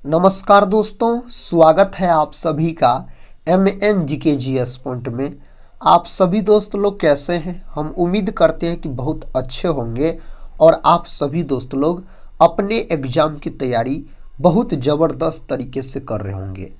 नमस्कार दोस्तों, स्वागत है आप सभी का MNGKGS पॉइंट में। आप सभी दोस्त लोग कैसे हैं? हम उम्मीद करते हैं कि बहुत अच्छे होंगे और आप सभी दोस्त लोग अपने एग्ज़ाम की तैयारी बहुत ज़बरदस्त तरीके से कर रहे होंगे।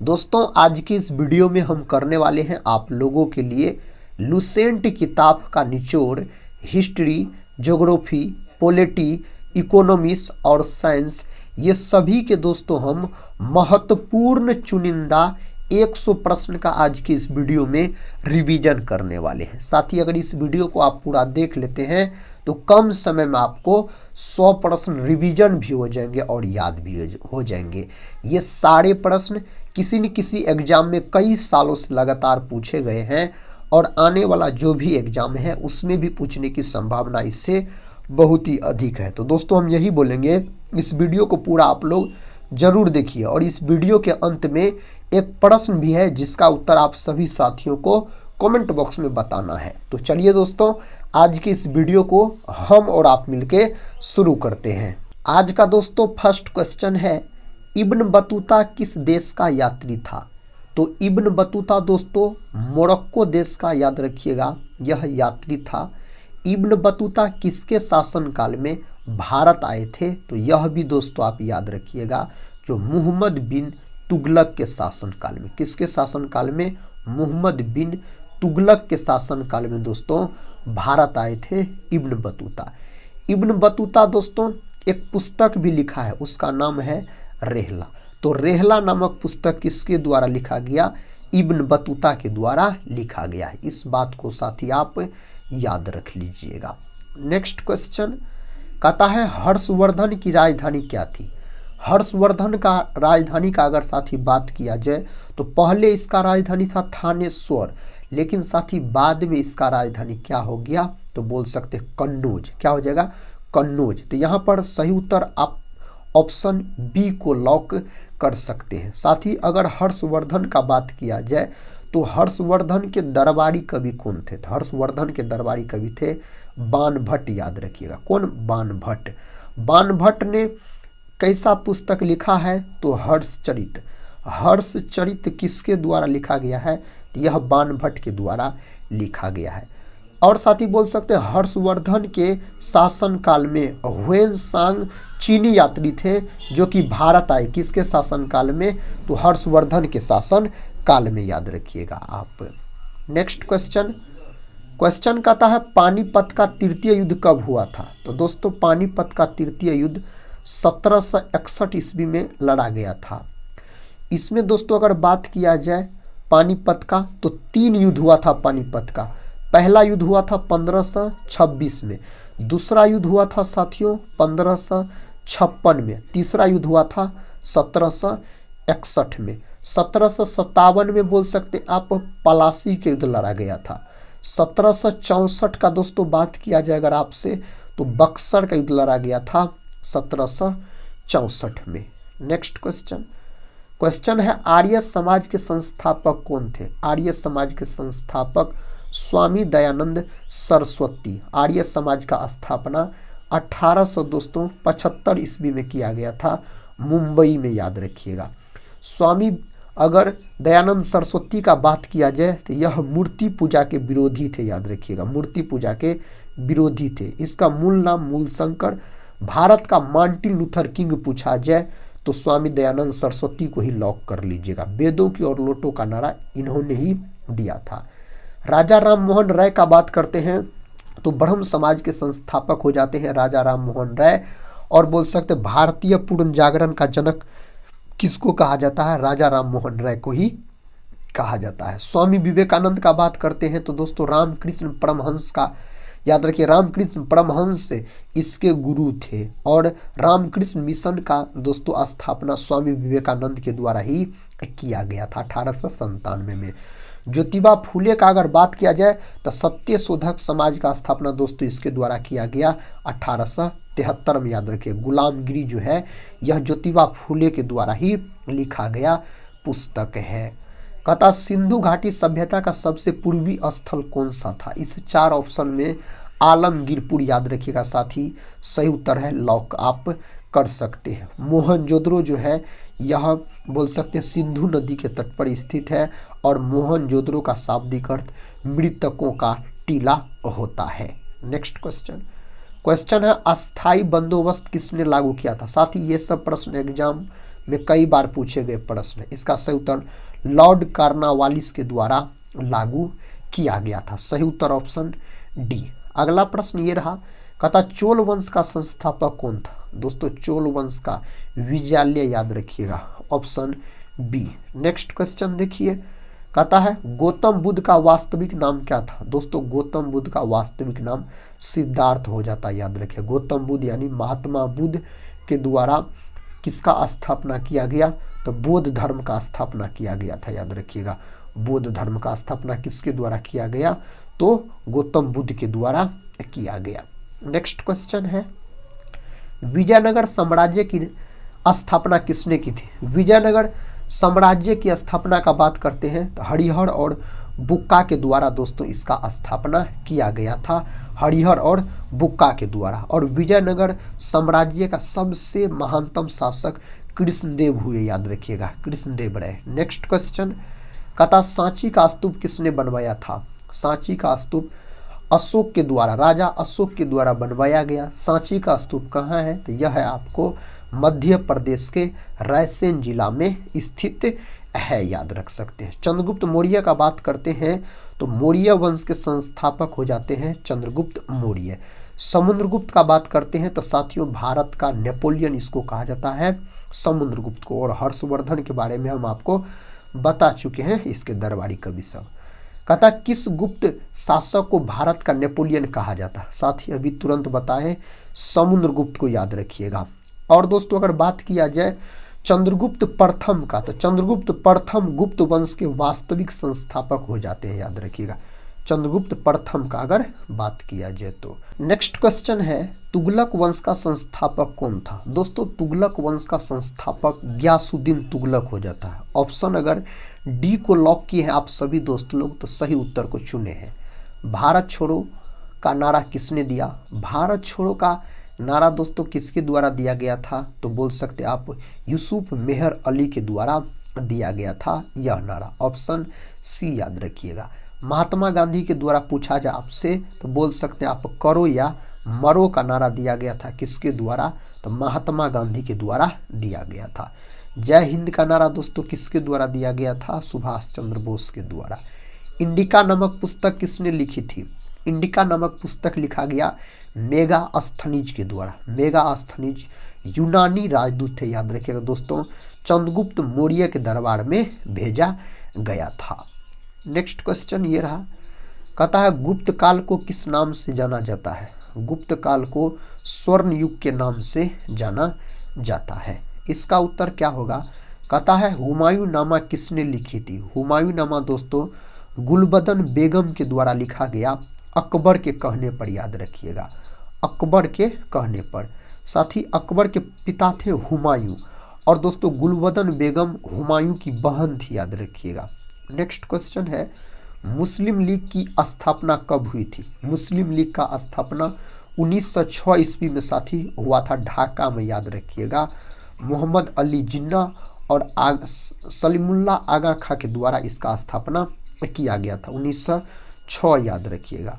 दोस्तों, आज की इस वीडियो में हम करने वाले हैं आप लोगों के लिए लुसेंट किताब का निचोड़ हिस्ट्री, ज्योग्राफी, पॉलिटी, इकोनॉमिक्स और साइंस, ये सभी के दोस्तों हम महत्वपूर्ण चुनिंदा 100 प्रश्न का आज की इस वीडियो में रिवीजन करने वाले हैं। साथ ही अगर इस वीडियो को आप पूरा देख लेते हैं तो कम समय में आपको 100 प्रश्न रिवीजन भी हो जाएंगे और याद भी हो जाएंगे। ये सारे प्रश्न किसी न किसी एग्जाम में कई सालों से लगातार पूछे गए हैं और आने वाला जो भी एग्जाम है उसमें भी पूछने की संभावना इससे बहुत ही अधिक है। तो दोस्तों, हम यही बोलेंगे, इस वीडियो को पूरा आप लोग जरूर देखिए और इस वीडियो के अंत में एक प्रश्न भी है जिसका उत्तर आप सभी साथियों को कमेंट बॉक्स में बताना है। तो चलिए दोस्तों, आज की इस वीडियो को हम और आप मिलके शुरू करते हैं। आज का दोस्तों फर्स्ट क्वेश्चन है, इब्न बतूता किस देश का यात्री था? तो इब्न बतूता दोस्तों मोरक्को देश का, याद रखिएगा, यह यात्री था। इब्न बतूता किसके शासनकाल में भारत आए थे? तो यह भी दोस्तों आप याद रखिएगा, जो मोहम्मद बिन तुगलक के शासनकाल में। किसके शासनकाल में? मोहम्मद बिन तुगलक के शासनकाल में दोस्तों भारत आए थे इब्न बतूता। इब्न बतूता दोस्तों एक पुस्तक भी लिखा है, उसका नाम है रेहला। तो रेहला नामक पुस्तक किसके द्वारा लिखा गया? इब्न बतूता के द्वारा लिखा गया है। इस बात को साथी आप याद रख लीजिएगा। नेक्स्ट क्वेश्चन कहता है, हर्षवर्धन की राजधानी क्या थी? हर्षवर्धन का राजधानी का अगर साथी बात किया जाए तो पहले इसका राजधानी था थानेश्वर, लेकिन साथी बाद में इसका राजधानी क्या हो गया? तो बोल सकते हैं कन्नौज। क्या हो जाएगा? कन्नौज। तो यहाँ पर सही उत्तर आप ऑप्शन बी को लॉक कर सकते हैं। साथ ही अगर हर्षवर्धन का बात किया जाए तो हर्षवर्धन के दरबारी कवि कौन थे? तो हर्षवर्धन के दरबारी कवि थे बाणभट्ट, याद रखिएगा। कौन? बाणभट्ट। बाणभट्ट ने कैसा पुस्तक लिखा है? तो हर्षचरित। हर्षचरित किसके द्वारा लिखा गया है? तो यह बाणभट्ट के द्वारा लिखा गया है। और साथ ही बोल सकते हैं हर्षवर्धन के शासनकाल में ह्वेनसांग चीनी यात्री थे जो कि भारत आए। किसके शासनकाल में? तो हर्षवर्धन के शासन काल में, याद रखिएगा आप। नेक्स्ट क्वेश्चन कहता है, पानीपत का तृतीय युद्ध कब हुआ था? तो दोस्तों पानीपत का तृतीय युद्ध 1761 ईस्वी में लड़ा गया था। इसमें दोस्तों अगर बात किया जाए पानीपत का तो 3 युद्ध हुआ था पानीपत का। पहला युद्ध हुआ था 1526 में, दूसरा युद्ध हुआ था साथियों 1556 में, तीसरा युद्ध हुआ था 1761 में। 1757 में बोल सकते आप पलासी के युद्ध लड़ा गया था। 1764 का दोस्तों बात किया जाए अगर आपसे तो बक्सर का युद्ध लड़ा गया था 1764 में। नेक्स्ट क्वेश्चन है, आर्य समाज के संस्थापक कौन थे? आर्य समाज के संस्थापक स्वामी दयानंद सरस्वती। आर्य समाज का स्थापना 1875 ईस्वी में किया गया था मुंबई में, याद रखिएगा। स्वामी अगर दयानंद सरस्वती का बात किया जाए तो यह मूर्ति पूजा के विरोधी थे, याद रखिएगा, मूर्ति पूजा के विरोधी थे। इसका मूल नाम मूलशंकर। भारत का मार्टिन लूथर किंग पूछा जाए तो स्वामी दयानंद सरस्वती को ही लॉक कर लीजिएगा। वेदों की और लोटों का नारा इन्होंने ही दिया था। राजा राम मोहन राय का बात करते हैं तो ब्रह्म समाज के संस्थापक हो जाते हैं राजा राम मोहन राय। और बोल सकते भारतीय पूर्ण जागरण का जनक किसको कहा जाता है? राजा राम मोहन राय को ही कहा जाता है। स्वामी विवेकानंद का बात करते हैं तो दोस्तों रामकृष्ण परमहंस का, याद रखिए, रामकृष्ण परमहंस इसके गुरु थे और रामकृष्ण मिशन का दोस्तों स्थापना स्वामी विवेकानंद के द्वारा ही किया गया था 1897 में। ज्योतिबा फूले का अगर बात किया जाए तो सत्य शोधक समाज का स्थापना दोस्तों इसके द्वारा किया गया 1873 में, याद रखिए। गुलामगिरी जो है यह ज्योतिबा फूले के द्वारा ही लिखा गया पुस्तक है। कहता सिंधु घाटी सभ्यता का सबसे पूर्वी स्थल कौन सा था? इस 4 ऑप्शन में आलमगीरपुर, याद रखिएगा साथी, सही उत्तर है, लॉक आप कर सकते हैं। मोहनजोदड़ो जो है यह बोल सकते हैं सिंधु नदी के तट पर स्थित है और मोहनजोदड़ो का शाब्दिक अर्थ मृतकों का टीला होता है। नेक्स्ट क्वेश्चन है अस्थाई बंदोबस्त किसने लागू किया था। साथ ही ये सब प्रश्न एग्जाम में कई बार पूछे गए प्रश्न है। इसका सही उत्तर लॉर्ड कार्नवालिस के द्वारा लागू किया गया था। सही उत्तर ऑप्शन डी। अगला प्रश्न ये रहा, कहता चोल वंश का संस्थापक कौन था। दोस्तों चोल वंश का विजयालय याद रखिएगा, ऑप्शन बी। नेक्स्ट क्वेश्चन देखिए, कहता है गौतम बुद्ध का वास्तविक नाम क्या था। दोस्तों गौतम बुद्ध का वास्तविक नाम सिद्धार्थ हो जाता है, याद रखिए। गौतम बुद्ध यानी महात्मा बुद्ध के द्वारा किसका स्थापना किया गया, तो बौद्ध धर्म का स्थापना किया गया था, याद रखिएगा। बौद्ध धर्म का स्थापना किसके द्वारा किया गया, तो गौतम बुद्ध के द्वारा किया गया। नेक्स्ट क्वेश्चन है विजयनगर साम्राज्य की स्थापना किसने की थी। विजयनगर साम्राज्य की स्थापना का बात करते हैं तो हरिहर और बुक्का के द्वारा दोस्तों इसका स्थापना किया गया था, हरिहर और बुक्का के द्वारा। और विजयनगर साम्राज्य का सबसे महानतम शासक कृष्णदेव हुए, याद रखिएगा, कृष्णदेव राय। नेक्स्ट क्वेश्चन, कहता सांची का स्तूप किसने बनवाया था। सांची का स्तूप अशोक के द्वारा, राजा अशोक के द्वारा बनवाया गया। सांची का स्तूप कहाँ है, तो यह है आपको मध्य प्रदेश के रायसेन जिला में स्थित है, याद रख सकते हैं। चंद्रगुप्त मौर्य का बात करते हैं तो मौर्य वंश के संस्थापक हो जाते हैं चंद्रगुप्त मौर्य। समुद्रगुप्त का बात करते हैं तो साथियों भारत का नेपोलियन इसको कहा जाता है, समुद्रगुप्त को। और हर्षवर्धन के बारे में हम आपको बता चुके हैं, इसके दरबारी कवि सब। कहता किस गुप्त शासक को भारत का नेपोलियन कहा जाता है। साथ ही अभी तुरंत बताए समुद्रगुप्त को, याद रखिएगा। और दोस्तों अगर बात किया जाए चंद्रगुप्त प्रथम का, तो चंद्रगुप्त प्रथम गुप्त वंश के वास्तविक संस्थापक हो जाते हैं, याद रखिएगा, चंद्रगुप्त प्रथम का अगर बात किया जाए तो। नेक्स्ट क्वेश्चन है तुगलक वंश का संस्थापक कौन था। दोस्तों तुगलक वंश का संस्थापक गयासुद्दीन तुगलक हो जाता है। ऑप्शन अगर डी को लॉक किए हैं आप सभी दोस्त लोग तो सही उत्तर को चुने हैं। भारत छोड़ो का नारा किसने दिया। भारत छोड़ो का नारा दोस्तों किसके द्वारा दिया गया था, तो बोल सकते आप यूसुफ मेहर अली के द्वारा दिया गया था यह नारा, ऑप्शन सी, याद रखिएगा। महात्मा गांधी के द्वारा पूछा जाए आपसे तो बोल सकते हैं आप करो या मरो का नारा दिया गया था, किसके द्वारा, तो महात्मा गांधी के द्वारा दिया गया था। जय हिंद का नारा दोस्तों किसके द्वारा दिया गया था, सुभाष चंद्र बोस के द्वारा। इंडिका नामक पुस्तक किसने लिखी थी। इंडिका नामक पुस्तक लिखा गया मेगास्थनीज के द्वारा। मेगास्थनीज यूनानी राजदूत थे, याद रखिएगा दोस्तों, चंद्रगुप्त मौर्य के दरबार में भेजा गया था। नेक्स्ट क्वेश्चन ये रहा, कहता है गुप्त काल को किस नाम से जाना जाता है। गुप्त काल को स्वर्ण युग के नाम से जाना जाता है। इसका उत्तर क्या होगा, कहता है हुमायूं नामा किसने लिखी थी। हुमायूं नामा दोस्तों गुलबदन बेगम के द्वारा लिखा गया, अकबर के कहने पर, याद रखिएगा, अकबर के कहने पर। साथ ही अकबर के पिता थे हुमायूं और दोस्तों गुलबदन बेगम हुमायूं की बहन थी, याद रखिएगा। नेक्स्ट क्वेश्चन है मुस्लिम लीग की स्थापना कब हुई थी। मुस्लिम लीग का स्थापना 1906 ईस्वी में साथी हुआ था ढाका में, याद रखिएगा। मोहम्मद अली जिन्ना और सलीमुल्लाह आगा खां के द्वारा इसका स्थापना किया गया था 1906, याद रखिएगा।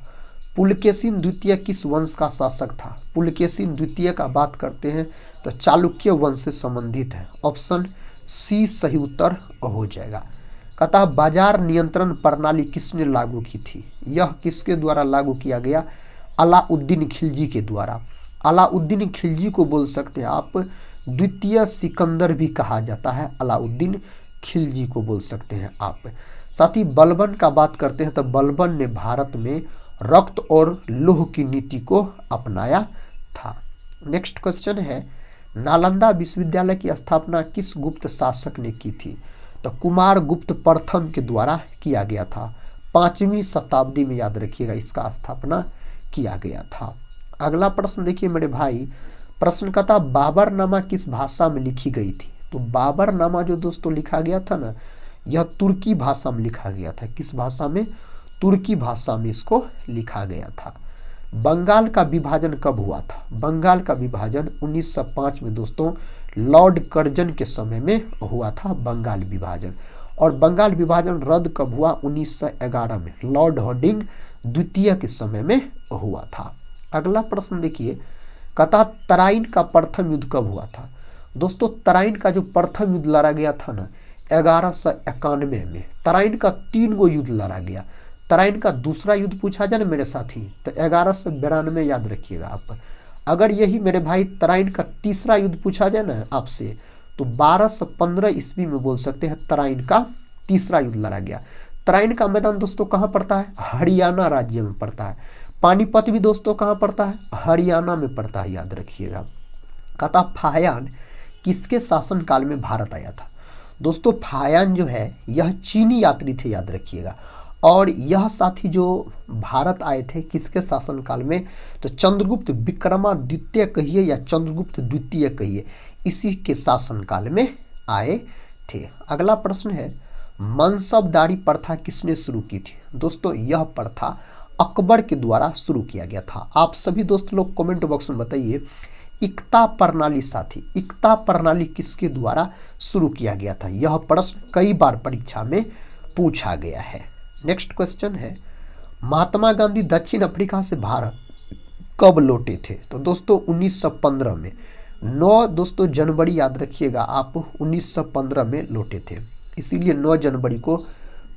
पुलकेशिन द्वितीय किस वंश का शासक था। पुलकेशिन द्वितीय का बात करते हैं तो चालुक्य वंश से संबंधित है, ऑप्शन सी सही उत्तर हो जाएगा। कहता है बाजार नियंत्रण प्रणाली किसने लागू की थी। यह किसके द्वारा लागू किया गया, अलाउद्दीन खिलजी के द्वारा। अलाउद्दीन खिलजी को बोल सकते हैं आप द्वितीय सिकंदर भी कहा जाता है, अलाउद्दीन खिलजी को बोल सकते हैं आप। साथ ही बलबन का बात करते हैं तो बलबन ने भारत में रक्त और लौह की नीति को अपनाया था। नेक्स्ट क्वेश्चन है नालंदा विश्वविद्यालय की स्थापना किस गुप्त शासक ने की थी। तो कुमार गुप्त प्रथम के द्वारा किया गया था, 5वीं शताब्दी में, याद रखिएगा, इसका स्थापना किया गया था। अगला प्रश्न देखिए मेरे भाई, प्रश्न कहता बाबरनामा किस भाषा में लिखी गई थी। तो बाबरनामा जो दोस्तों लिखा गया था ना, यह तुर्की भाषा में लिखा गया था। किस भाषा में, तुर्की भाषा में इसको लिखा गया था। बंगाल का विभाजन कब हुआ था? बंगाल का विभाजन 1905 में दोस्तों लॉर्ड कर्जन के समय में हुआ था बंगाल विभाजन। और बंगाल विभाजन रद्द कब हुआ? 1911 में लॉर्ड हार्डिंग द्वितीय के समय में हुआ था। अगला प्रश्न देखिए, कहता तराइन का प्रथम युद्ध कब हुआ था? दोस्तों तराइन का जो प्रथम युद्ध लड़ा गया था ना 1191 में, तराइन का 3 गो युद्ध लड़ा गया। तराइन का दूसरा युद्ध पूछा जाए ना मेरे साथी तो 1192 याद रखिएगा आप। अगर यही मेरे भाई तराइन का तीसरा युद्ध पूछा जाए ना आपसे तो 1215 ईस्वी में बोल सकते हैं तराइन का तीसरा युद्ध लड़ा गया। तराइन का मैदान दोस्तों कहाँ पड़ता है? हरियाणा राज्य में पड़ता है। पानीपत भी दोस्तों कहाँ पड़ता है? हरियाणा में पड़ता है, याद रखिएगा। कहता फाहियान किसके शासनकाल में भारत आया था? दोस्तों फाहियान जो है यह चीनी यात्री थे, याद रखिएगा। और यह साथी जो भारत आए थे किसके शासनकाल में? तो चंद्रगुप्त विक्रमादित्य कहिए या चंद्रगुप्त द्वितीय कहिए, इसी के शासनकाल में आए थे। अगला प्रश्न है, मनसबदारी प्रथा किसने शुरू की थी? दोस्तों यह प्रथा अकबर के द्वारा शुरू किया गया था। आप सभी दोस्त लोग कमेंट बॉक्स में बताइए इक्ता प्रणाली साथी, इक्ता प्रणाली किसके द्वारा शुरू किया गया था? यह प्रश्न कई बार परीक्षा में पूछा गया है। नेक्स्ट क्वेश्चन है, महात्मा गांधी दक्षिण अफ्रीका से भारत कब लौटे थे? तो दोस्तों 1915 में 9 दोस्तों जनवरी याद रखिएगा आप 1915 में लौटे थे। इसीलिए 9 जनवरी को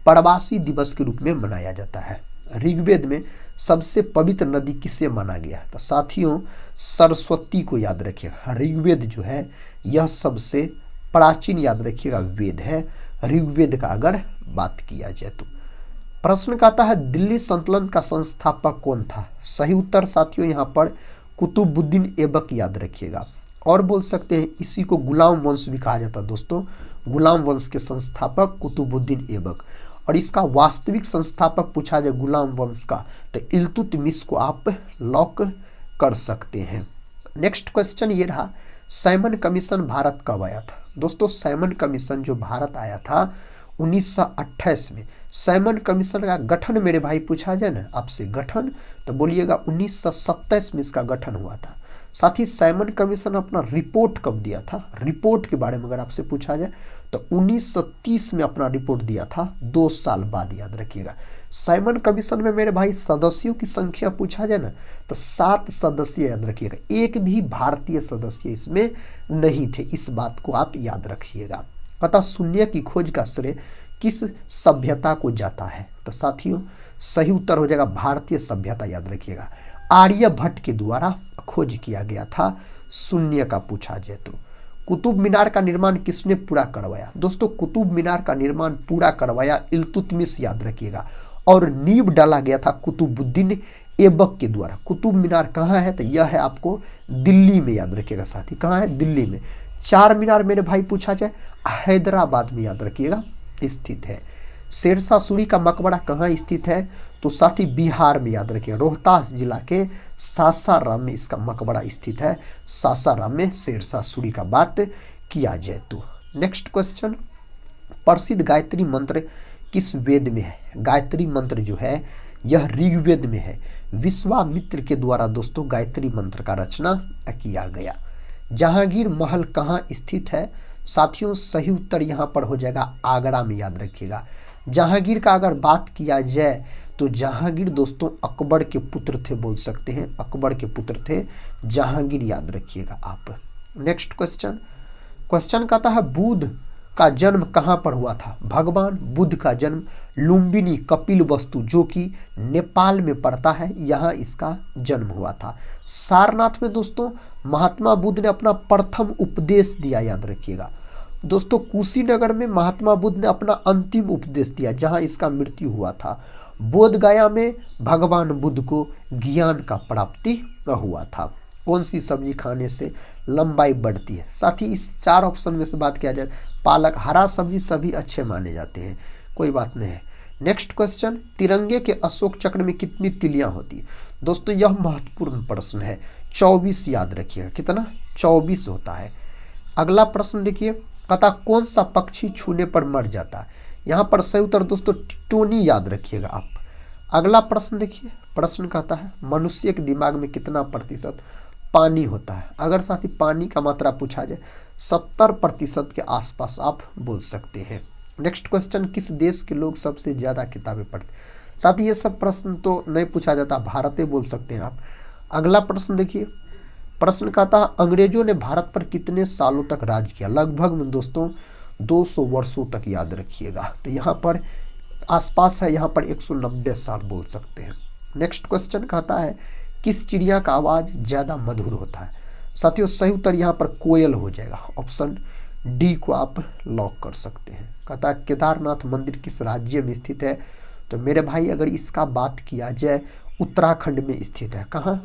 प्रवासी दिवस के रूप में मनाया जाता है। ऋग्वेद में सबसे पवित्र नदी किसे माना गया? तो साथियों सरस्वती को याद रखिएगा। ऋग्वेद जो है यह सबसे प्राचीन याद रखिएगा वेद है, ऋग्वेद का अगर बात किया जाए तो। प्रश्न कहता है दिल्ली सल्तनत का संस्थापक कौन था? सही उत्तर साथियों यहाँ पर कुतुबुद्दीन ऐबक, याद रखिएगा। और बोल सकते हैं इसी को गुलाम वंश भी कहा जाता है दोस्तों, गुलाम वंश के संस्थापक कुतुबुद्दीन ऐबक। और इसका वास्तविक संस्थापक पूछा जाए गुलाम वंश का तो इल्तुतमिश को आप लॉक कर सकते हैं। नेक्स्ट क्वेश्चन ये रहा, साइमन कमीशन भारत कब आया था? दोस्तों साइमन कमीशन जो भारत आया था 1928 में। साइमन कमीशन का गठन मेरे भाई पूछा जाए ना आपसे गठन तो बोलिएगा 1927 में इसका गठन हुआ था। साथ ही साइमन कमीशन अपना रिपोर्ट कब दिया था? रिपोर्ट के बारे में अगर आपसे पूछा जाए तो 1930 में अपना रिपोर्ट दिया था, 2 साल बाद, याद रखिएगा। साइमन कमीशन में मेरे भाई सदस्यों की संख्या पूछा जाए ना तो 7 सदस्य याद रखिएगा, एक भी भारतीय सदस्य इसमें नहीं थे, इस बात को आप याद रखिएगा। पता शून्य की खोज का श्रेय किस सभ्यता को जाता है? तो साथियों सही उत्तर हो जाएगा भारतीय सभ्यता, याद रखिएगा। आर्यभट्ट के द्वारा खोज किया गया था शून्य का पूछा जाए तो। कुतुब मीनार का निर्माण किसने पूरा करवाया? दोस्तों कुतुब मीनार का निर्माण पूरा करवाया इल्तुतमिश, याद रखिएगा। और नींव डाला गया था कुतुबुद्दीन ऐबक के द्वारा। कुतुब मीनार कहाँ है? तो यह है आपको दिल्ली में, याद रखिएगा साथी। कहाँ है? दिल्ली में। 4 मीनार मेरे भाई पूछा जाए हैदराबाद में, याद रखिएगा स्थित है। शेरशाह सूरी का मकबरा कहाँ स्थित है? तो साथी बिहार में, याद रखिएगा। रोहतास जिला के सासाराम में इसका मकबरा स्थित है। सासाराम में शेरशाह सूरी का बात किया जाए तो। नेक्स्ट क्वेश्चन, प्रसिद्ध गायत्री मंत्र किस वेद में है? गायत्री मंत्र जो है यह ऋग्वेद में है। विश्वामित्र के द्वारा दोस्तों गायत्री मंत्र का रचना किया गया। जहांगीर महल कहाँ स्थित है? साथियों सही उत्तर यहाँ पर हो जाएगा आगरा में, याद रखिएगा। जहांगीर का अगर बात किया जाए तो जहांगीर दोस्तों अकबर के पुत्र थे, बोल सकते हैं अकबर के पुत्र थे जहांगीर, याद रखिएगा आप। नेक्स्ट क्वेश्चन कहता है बुद्ध का जन्म कहाँ पर हुआ था? भगवान बुद्ध का जन्म लुम्बिनी कपिलवस्तु जो कि नेपाल में पड़ता है, यहाँ इसका जन्म हुआ था। सारनाथ में दोस्तों महात्मा बुद्ध ने अपना प्रथम उपदेश दिया, याद रखिएगा। दोस्तों कुशीनगर में महात्मा बुद्ध ने अपना अंतिम उपदेश दिया जहाँ इसका मृत्यु हुआ था। बोध गया में भगवान बुद्ध को ज्ञान का प्राप्ति हुआ था। कौन सी सब्जी खाने से लंबाई बढ़ती है? साथ ही इस 4 ऑप्शन में से बात किया जाए पालक, हरा सब्जी सभी अच्छे माने जाते हैं, कोई बात नहीं है। नेक्स्ट क्वेश्चन, तिरंगे के अशोक चक्र में कितनी तिलियां होती है? दोस्तों यह महत्वपूर्ण प्रश्न है, 24 याद रखिएगा। कितना? 24 होता है। अगला प्रश्न देखिए, कहता कौन सा पक्षी छूने पर मर जाता है? यहाँ पर सही उत्तर दोस्तों टिटोनी, याद रखिएगा आप। अगला प्रश्न देखिए, प्रश्न कहता है मनुष्य के दिमाग में कितना प्रतिशत पानी होता है। अगर साथी पानी का मात्रा पूछा जाए 70% के आसपास आप बोल सकते हैं। नेक्स्ट क्वेश्चन, किस देश के लोग सबसे ज़्यादा किताबें पढ़ते हैं। साथ ही ये सब प्रश्न तो नहीं पूछा जाता, भारत बोल सकते हैं आप। अगला प्रश्न देखिए, प्रश्न कहता है अंग्रेजों ने भारत पर कितने सालों तक राज किया। लगभग में दोस्तों 200 वर्षों तक, याद रखिएगा। तो यहाँ पर आसपास है, यहाँ पर 190 साल बोल सकते हैं। नेक्स्ट क्वेश्चन कहता है किस चिड़िया का आवाज़ ज़्यादा मधुर होता है। साथियों सही उत्तर यहाँ पर कोयल हो जाएगा। ऑप्शन डी को आप लॉक कर सकते हैं। कहता है केदारनाथ मंदिर किस राज्य में स्थित है। तो मेरे भाई अगर इसका बात किया जाए उत्तराखंड में स्थित है। कहाँ?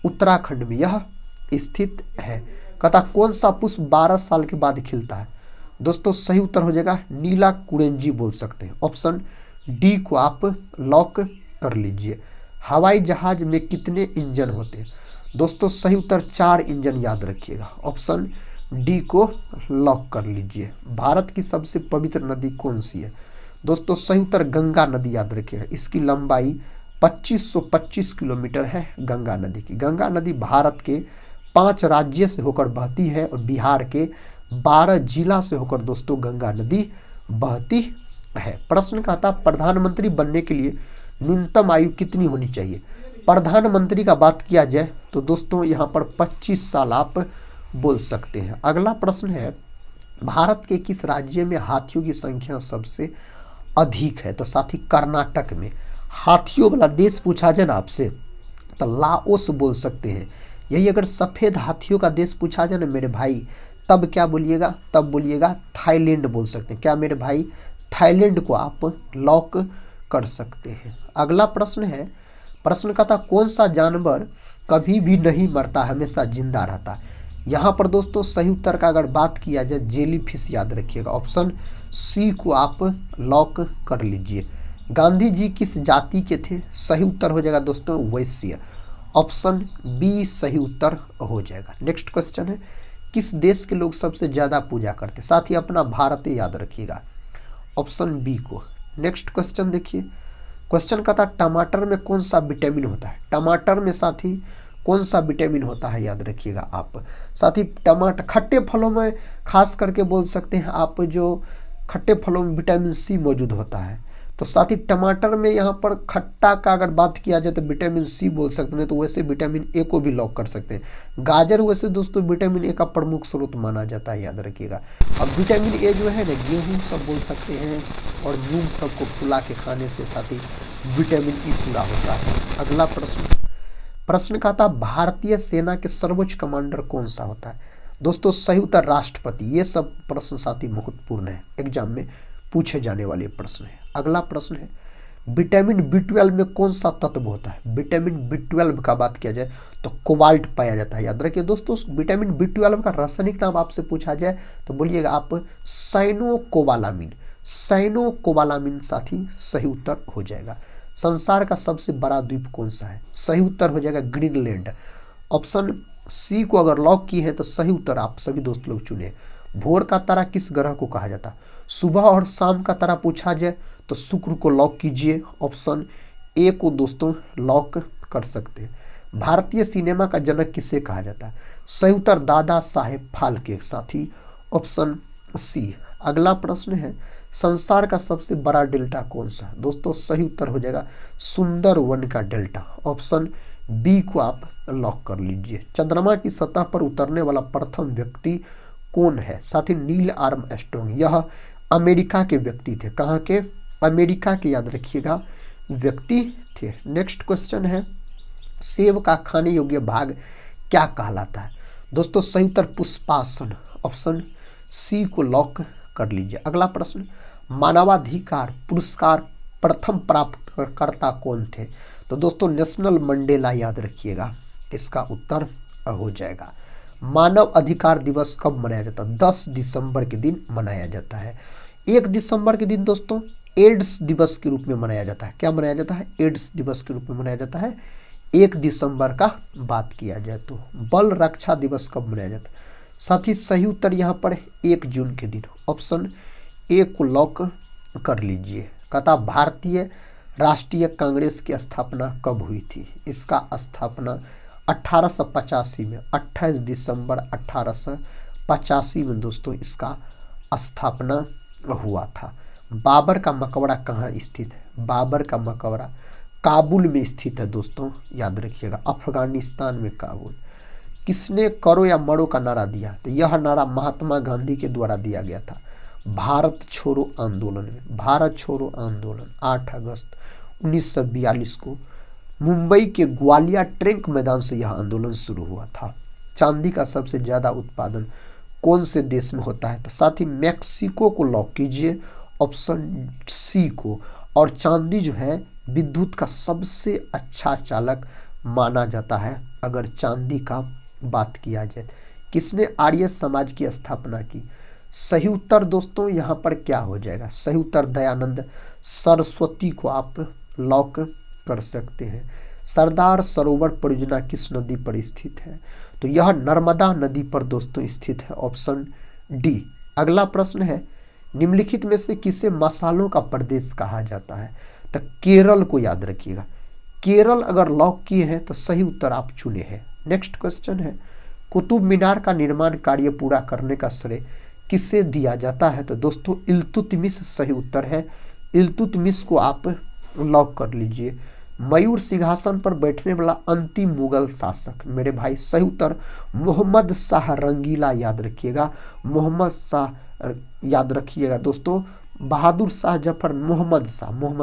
उत्तराखंड में यह स्थित है। कहता कौन सा पुष्प 12 साल के बाद खिलता है। दोस्तों सही उत्तर हो जाएगा नीला कुरेंजी बोल सकते हैं। ऑप्शन डी को आप लॉक कर लीजिए। हवाई जहाज में कितने इंजन होते हैं। दोस्तों सही उत्तर 4 इंजन, याद रखिएगा। ऑप्शन डी को लॉक कर लीजिए। भारत की सबसे पवित्र नदी कौन सी है। दोस्तों सही उत्तर गंगा नदी, याद रखिएगा। इसकी लंबाई 2525 किलोमीटर है गंगा नदी की। गंगा नदी भारत के 5 राज्य से होकर बहती है और बिहार के 12 जिला से होकर दोस्तों गंगा नदी बहती है। प्रश्न कहता प्रधानमंत्री बनने के लिए न्यूनतम आयु कितनी होनी चाहिए। प्रधानमंत्री का बात किया जाए तो दोस्तों यहाँ पर 25 साल आप बोल सकते हैं। अगला प्रश्न है भारत के किस राज्य में हाथियों की संख्या सबसे अधिक है। तो साथी कर्नाटक में। हाथियों वाला देश पूछा जाए ना आपसे तो लाओस बोल सकते हैं। यही अगर सफ़ेद हाथियों का देश पूछा जाए ना मेरे भाई, तब क्या बोलिएगा, तब बोलिएगा थाईलैंड बोल सकते हैं। क्या मेरे भाई, थाईलैंड को आप लॉक कर सकते हैं। अगला प्रश्न है, प्रश्न का था कौन सा जानवर कभी भी नहीं मरता, हमेशा जिंदा रहता है। यहाँ पर दोस्तों सही उत्तर का अगर बात किया जाए जेली फिश, याद रखिएगा। ऑप्शन सी को आप लॉक कर लीजिए। गांधी जी किस जाति के थे। सही उत्तर हो जाएगा दोस्तों वैश्य। ऑप्शन बी सही उत्तर हो जाएगा। नेक्स्ट क्वेश्चन है किस देश के लोग सबसे ज़्यादा पूजा करते हैं। साथ ही अपना भारत याद रखिएगा। ऑप्शन बी को। नेक्स्ट क्वेश्चन देखिए, क्वेश्चन का था टमाटर में कौन सा विटामिन होता है। टमाटर में साथी कौन सा विटामिन होता है, याद रखिएगा आप। साथी टमाटर खट्टे फलों में खास करके बोल सकते हैं आप, जो खट्टे फलों में विटामिन सी मौजूद होता है। तो साथी टमाटर में यहाँ पर खट्टा का अगर बात किया जाए तो विटामिन सी बोल सकते हैं। तो वैसे विटामिन ए को भी लॉक कर सकते हैं। गाजर वैसे दोस्तों विटामिन ए का प्रमुख स्रोत माना जाता है, याद रखिएगा। अब विटामिन ए जो है ना गेहूँ सब बोल सकते हैं और मूंग सबको फुला के खाने से साथी विटामिन ई पूरा होता है। अगला प्रश्न का था भारतीय सेना के सर्वोच्च कमांडर कौन सा होता है। दोस्तों सही उत्तर राष्ट्रपति। ये सब प्रश्न साथी महत्वपूर्ण है, एग्जाम में पूछे जाने वाले प्रश्न है। अगला प्रश्न है विटामिन B12 में कौन सा तत्व होता है। विटामिन B12 का बात किया जाए तो कोबाल्ट पाया जाता है, याद रखिए दोस्तों। विटामिन B12 का रासायनिक नाम आपसे पूछा जाए तो बोलिएगा आप साइनोकोबालामिन। साइनोकोबालामिन साथी सही उत्तर हो जाएगा। संसार का सबसे बड़ा द्वीप कौन सा है। सही उत्तर हो जाएगा ग्रीनलैंड। ऑप्शन सी को अगर लॉक की है तो सही उत्तर आप सभी दोस्त लोग चुने। भोर का तारा किस ग्रह को कहा जाता है। सुबह और शाम का तारा पूछा जाए तो शुक्र को लॉक कीजिए। ऑप्शन ए को दोस्तों लॉक कर सकते हैं। भारतीय सिनेमा का जनक किसे कहा जाता है। सही उत्तर दादा साहेब फाल्के साथी। Option C. अगला प्रश्न है संसार का सबसे बड़ा डेल्टा कौन सा है। दोस्तों सही उत्तर हो जाएगा सुंदरवन का डेल्टा। ऑप्शन बी को आप लॉक कर लीजिए। चंद्रमा की सतह पर उतरने वाला प्रथम व्यक्ति कौन है। साथी नील आर्मस्ट्रॉन्ग। यह अमेरिका के व्यक्ति थे। कहाँ के, अमेरिका के, याद रखिएगा व्यक्ति थे। नेक्स्ट क्वेश्चन है सेब का खाने योग्य भाग क्या कहलाता है। दोस्तों सही उत्तर पुष्पासन। ऑप्शन सी को लॉक कर लीजिए। अगला प्रश्न मानवाधिकार पुरस्कार प्रथम प्राप्तकर्ता कौन थे। तो दोस्तों नेशनल मंडेला, याद रखिएगा इसका उत्तर हो जाएगा। मानव अधिकार दिवस कब मनाया जाता है। 10 दिसंबर के दिन मनाया जाता है। 1 दिसंबर के दिन दोस्तों एड्स दिवस के रूप में मनाया जाता है। क्या मनाया जाता है, एड्स दिवस के रूप में मनाया जाता है 1 दिसंबर का बात किया जाए तो। बल रक्षा दिवस कब मनाया जाता है। साथ ही सही उत्तर यहाँ पर 1 जून के दिन। ऑप्शन ए को लॉक कर लीजिए। कहता भारतीय राष्ट्रीय कांग्रेस की स्थापना कब हुई थी? इसका स्थापना 1885 में, 28 दिसंबर 1885 में दोस्तों इसका स्थापना हुआ था। बाबर का मकबरा कहाँ स्थित है? बाबर का मकबरा काबुल में स्थित है दोस्तों, याद रखिएगा, अफगानिस्तान में काबुल। किसने करो या मरो का नारा दिया? तो यह नारा महात्मा गांधी के द्वारा दिया गया था भारत छोड़ो आंदोलन में। भारत छोड़ो आंदोलन 8 अगस्त 1942 को मुंबई के ग्वालियर ट्रैंक मैदान से यह आंदोलन शुरू हुआ था। चांदी का सबसे ज्यादा उत्पादन कौन से देश में होता है? तो साथ ही मैक्सिको को लॉक कीजिए, ऑप्शन सी को। और चांदी जो है विद्युत का सबसे अच्छा चालक माना जाता है अगर चांदी का बात किया जाए। किसने आर्य समाज की स्थापना की? सही उत्तर दोस्तों यहाँ पर क्या हो जाएगा? सही उत्तर दयानंद सरस्वती को आप लॉक कर सकते हैं। सरदार सरोवर परियोजना किस नदी पर स्थित है? तो यह नर्मदा नदी पर दोस्तों स्थित है, ऑप्शन डी। अगला प्रश्न है, निम्नलिखित में से किसे मसालों का प्रदेश कहा जाता है? तो केरल को याद रखिएगा। केरल अगर लॉक किए हैं तो सही उत्तर आप चुने हैं। नेक्स्ट क्वेश्चन है, कुतुब मीनार का निर्माण कार्य पूरा करने का श्रेय किसे दिया जाता है? तो दोस्तों इल्तुतमिश सही उत्तर है, इल्तुतमिश को आप लॉक कर लीजिए। मयूर सिंहासन पर बैठने वाला अंतिम मुगल शासक मेरे भाई, सही उत्तर मोहम्मद शाह रंगीला, याद रखिएगा, मोहम्मद शाह याद रखिएगा दोस्तों, बहादुर शाह जफर, मोहम्मद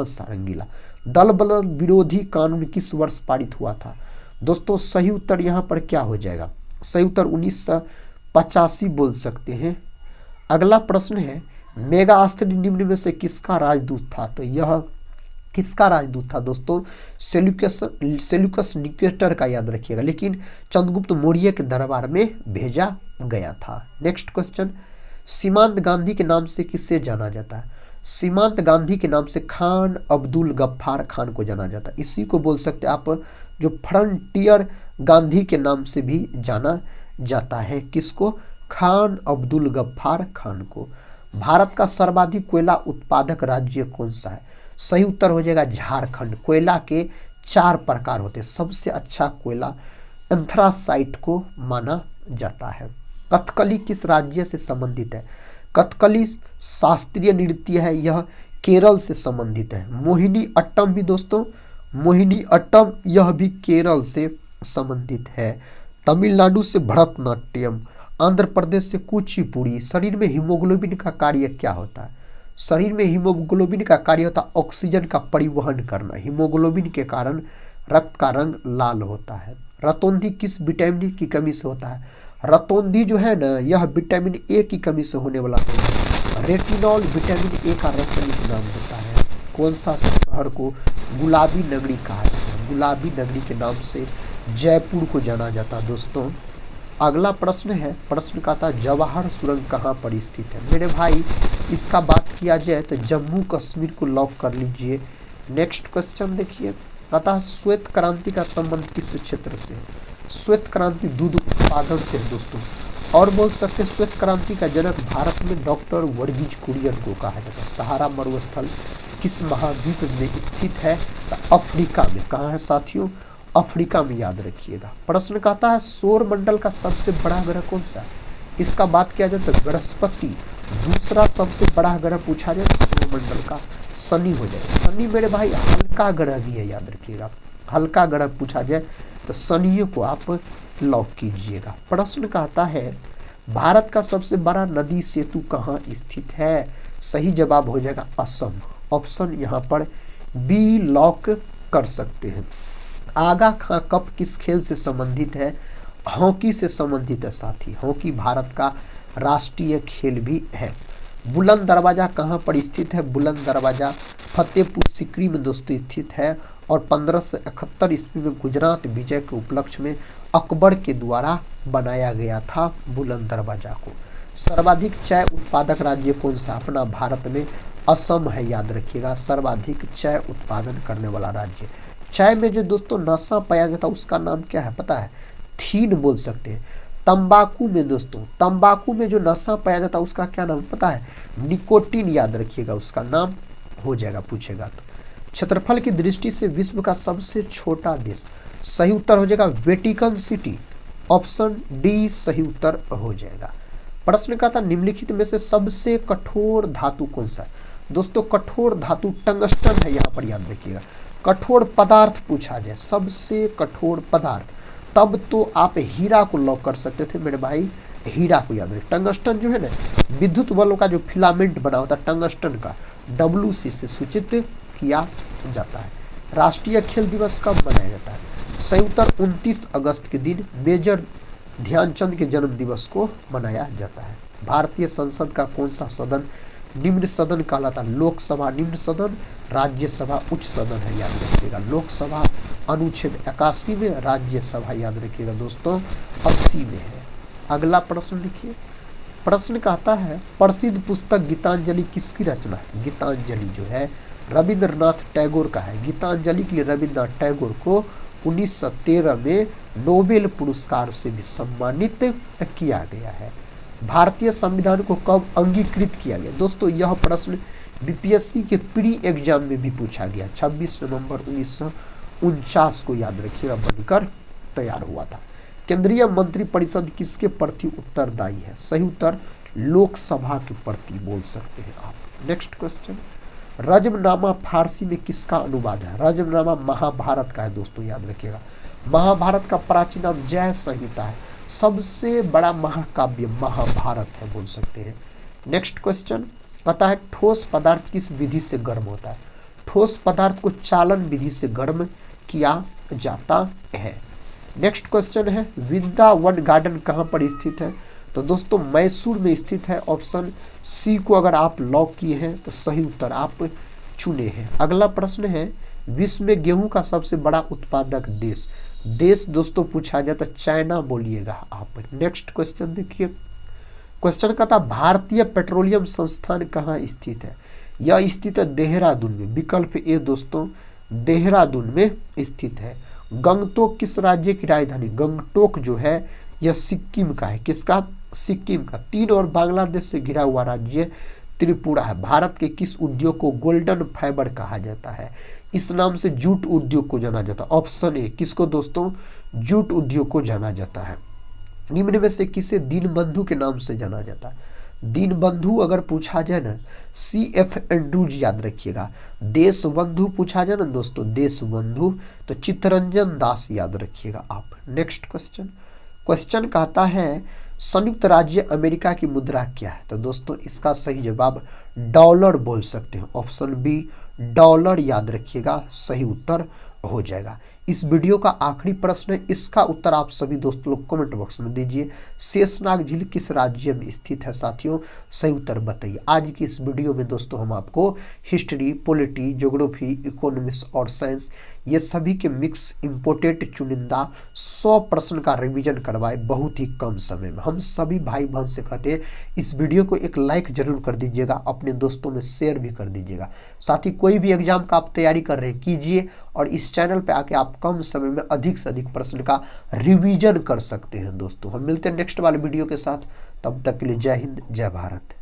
शाह रंगीला। दल बदल विरोधी कानून किस वर्ष पारित हुआ था? दोस्तों सही उत्तर यहाँ पर क्या हो जाएगा? सही उत्तर 1985 बोल सकते हैं। अगला प्रश्न है, मेगाअस्त्र निम्न में से किसका राजदूत था? तो यह किसका राजदूत था दोस्तों? सेल्यूकस निकेटर का, याद रखिएगा, लेकिन चंद्रगुप्त मौर्य के दरबार में भेजा गया था। नेक्स्ट क्वेश्चन, सीमांत गांधी के नाम से किससे जाना जाता है? सीमांत गांधी के नाम से खान अब्दुल गफ्फार खान को जाना जाता है। इसी को बोल सकते हैं आप जो फ्रंटियर गांधी के नाम से भी जाना जाता है। किसको? खान अब्दुल गफ्फार खान को। भारत का सर्वाधिक कोयला उत्पादक राज्य कौन सा है? सही उत्तर हो जाएगा झारखंड। कोयला के 4 प्रकार होते हैं, सबसे अच्छा कोयला एंथ्रासाइट को माना जाता है। कथकली किस राज्य से संबंधित है? कथकली शास्त्रीय नृत्य है, यह केरल से संबंधित है। मोहिनी अट्टम भी दोस्तों, मोहिनी अट्टम यह भी केरल से संबंधित है। तमिलनाडु से भरतनाट्यम, आंध्र प्रदेश से कुचिपुड़ी। शरीर में हीमोग्लोबिन का कार्य क्या होता है? शरीर में हीमोग्लोबिन का कार्य होता है ऑक्सीजन का परिवहन करना। हीमोग्लोबिन के कारण रक्त का रंग लाल होता है। रतौंधी किस विटामिन की कमी से होता है? रतौंधी जो है ना, यह विटामिन ए की कमी से होने वाला है। रेटिनॉल विटामिन ए का रासायनिक नाम होता है। कौन सा शहर को गुलाबी नगरी कहा जाता है? गुलाबी नगरी के नाम से जयपुर को जाना जाता है दोस्तों। अगला प्रश्न है, प्रश्न का था जवाहर सुरंग कहाँ पर स्थित है? मेरे भाई इसका बात किया जाए तो जम्मू कश्मीर को लॉक कर लीजिए। नेक्स्ट क्वेश्चन देखिए, अतः श्वेत क्रांति का संबंध किस क्षेत्र से है? श्वेत क्रांति दूध उत्पादन से है दोस्तों। और बोल सकते हैं श्वेत क्रांति का जनक भारत में डॉक्टर वर्गीज कुरियन को कहा जाता है। सहारा मरुस्थल किस महाद्वीप में स्थित है? तो अफ्रीका में। कहाँ है साथियों? अफ्रीका में, याद रखिएगा। प्रश्न कहता है सौर मंडल का सबसे बड़ा ग्रह कौन सा है? इसका बात किया जाए तो बृहस्पति। दूसरा सबसे बड़ा ग्रह पूछा जाए तो सौर मंडल का शनि हो जाए। शनि मेरे भाई हल्का ग्रह भी है, याद रखिएगा। हल्का ग्रह पूछा जाए तो शनि को आप लॉक कीजिएगा। प्रश्न कहता है भारत का सबसे बड़ा नदी सेतु कहाँ स्थित है? सही जवाब हो जाएगा असम। ऑप्शन यहाँ पर बी लॉक कर सकते हैं। आगा खां कप किस खेल से संबंधित है? हॉकी से संबंधित है साथी। हॉकी भारत का राष्ट्रीय खेल भी है। बुलंद दरवाजा कहाँ पर स्थित है? बुलंद दरवाजा फतेहपुर सीकरी में दोस्तों स्थित है और 1571 ईस्वी में गुजरात विजय के उपलक्ष्य में अकबर के द्वारा बनाया गया था बुलंद दरवाजा को। सर्वाधिक चाय उत्पादक राज्य कौन सा? अपना भारत में असम है, याद रखिएगा, सर्वाधिक चाय उत्पादन करने वाला राज्य। चाय में जो दोस्तों नशा पाया जाता है उसका नाम क्या है पता है? थीन बोल सकते हैं। तंबाकू में दोस्तों, तंबाकू में जो नशा पाया जाता है उसका क्या नाम पता है? निकोटीन, याद रखिएगा, उसका नाम हो जाएगा पूछेगा तो। क्षेत्रफल की दृष्टि से विश्व का सबसे छोटा देश, सही उत्तर हो जाएगा वेटिकन सिटी, ऑप्शन डी सही उत्तर हो जाएगा। प्रश्न का था निम्नलिखित में से सबसे कठोर धातु कौन सा है। दोस्तों कठोर धातु टंगस्टन है, यहाँ पर याद रखिएगा। कठोर पदार्थ पूछा जाए, सबसे कठोर पदार्थ, तब तो आप हीरा को लॉक कर सकते थे मेरे भाई, हीरा को याद रखें। टंगस्टन जो है ना, विद्युत बल्ब का जो फिलामेंट बना होता है टंगस्टन का, WC से सूचित किया जाता है। राष्ट्रीय खेल दिवस कब मनाया जाता है। सही उत्तर 29 अगस्त के दिन मेजर ध्यानचंद के जन्म दिवस को मनाया जाता है। भारतीय संसद का कौन सा सदन निम्न सदन कहलाता है। लोकसभा निम्न सदन, राज्यसभा उच्च सदन है, याद रखिएगा। लोकसभा अनुच्छेद 81 में, राज्यसभा याद रखिएगा दोस्तों 80 में है। अगला प्रश्न देखिए, प्रश्न कहता है प्रसिद्ध पुस्तक गीतांजलि किसकी रचना है। गीतांजलि जो है रविंद्रनाथ टैगोर का है। गीतांजलि के लिए रविंद्रनाथ टैगोर को 1913 में नोबेल पुरस्कार से भी सम्मानित किया गया है। भारतीय संविधान को कब अंगीकृत किया गया। दोस्तों यह प्रश्न बीपीएससी के प्री एग्जाम में भी पूछा गया, 26 नवंबर 1949 को याद रखिएगा बनकर तैयार हुआ था। केंद्रीय मंत्रिपरिषद किसके प्रति उत्तरदायी है। सही उत्तर लोकसभा के प्रति बोल सकते हैं आप। नेक्स्ट क्वेश्चन, रजमनामा फारसी में किसका अनुवाद है। रजमनामा महाभारत का है दोस्तों, याद रखिएगा। महाभारत का प्राचीन नाम जय संहिता है। सबसे बड़ा महाकाव्य महाभारत है बोल सकते हैं। नेक्स्ट क्वेश्चन पता है ठोस पदार्थ किस विधि से गर्म होता है। ठोस पदार्थ को चालन विधि से गर्म किया जाता है। नेक्स्ट क्वेश्चन है वृंदावन गार्डन कहाँ पर स्थित है। तो दोस्तों मैसूर में स्थित है। ऑप्शन सी को अगर आप लॉक किए हैं तो सही उत्तर आप चुने हैं। अगला प्रश्न है विश्व में गेहूं का सबसे बड़ा उत्पादक देश। देश दोस्तों पूछा जाए तो चाइना बोलिएगा आप। नेक्स्ट क्वेश्चन देखिए, क्वेश्चन का था भारतीय पेट्रोलियम संस्थान कहाँ स्थित है। यह स्थित है देहरादून में। विकल्प ए दोस्तों देहरादून में स्थित है। गंगटोक किस राज्य की राजधानी। गंगटोक जो है यह सिक्किम का है। किसका, सिक्किम का। चीन और बांग्लादेश से घिरा हुआ राज्य त्रिपुरा है। भारत के किस उद्योग को गोल्डन फाइबर कहा जाता है। इस नाम से जूट उद्योग को जाना जाता है। ऑप्शन ए किसको दोस्तों, जूट उद्योग को जाना जाता है। निम्न में से किसे दीनबंधु के नाम से जाना जाता है। दीनबंधु अगर पूछा जाए ना, CF एंड्रूज याद रखिएगा। देशबंधु पूछा जाए ना दोस्तों, देशबंधु तो चित्तरंजन दास याद रखिएगा आप। नेक्स्ट क्वेश्चन, क्वेश्चन कहता है संयुक्त राज्य अमेरिका की मुद्रा क्या है। तो दोस्तों इसका सही जवाब डॉलर बोल सकते हैं। ऑप्शन बी डॉलर याद रखिएगा सही उत्तर हो जाएगा। इस वीडियो का आखिरी प्रश्न है, इसका उत्तर आप सभी दोस्तों लोग कमेंट बॉक्स में दीजिए। शेषनाग झील किस राज्य में स्थित है साथियों, सही उत्तर बताइए। आज की इस वीडियो में दोस्तों हम आपको हिस्ट्री, पॉलिटी, ज्योग्राफी, इकोनॉमिक्स और साइंस ये सभी के मिक्स इम्पोर्टेंट चुनिंदा 100 प्रश्न का रिवीजन करवाए बहुत ही कम समय में। हम सभी भाई बहन से कहते हैं इस वीडियो को एक लाइक जरूर कर दीजिएगा, अपने दोस्तों में शेयर भी कर दीजिएगा। साथ ही कोई भी एग्जाम का आप तैयारी कर रहे हैं कीजिए और इस चैनल पे आके आप कम समय में अधिक से अधिक प्रश्न का रिवीजन कर सकते हैं दोस्तों। हम मिलते हैं नेक्स्ट वाले वीडियो के साथ, तब तक के लिए जय हिंद जय भारत।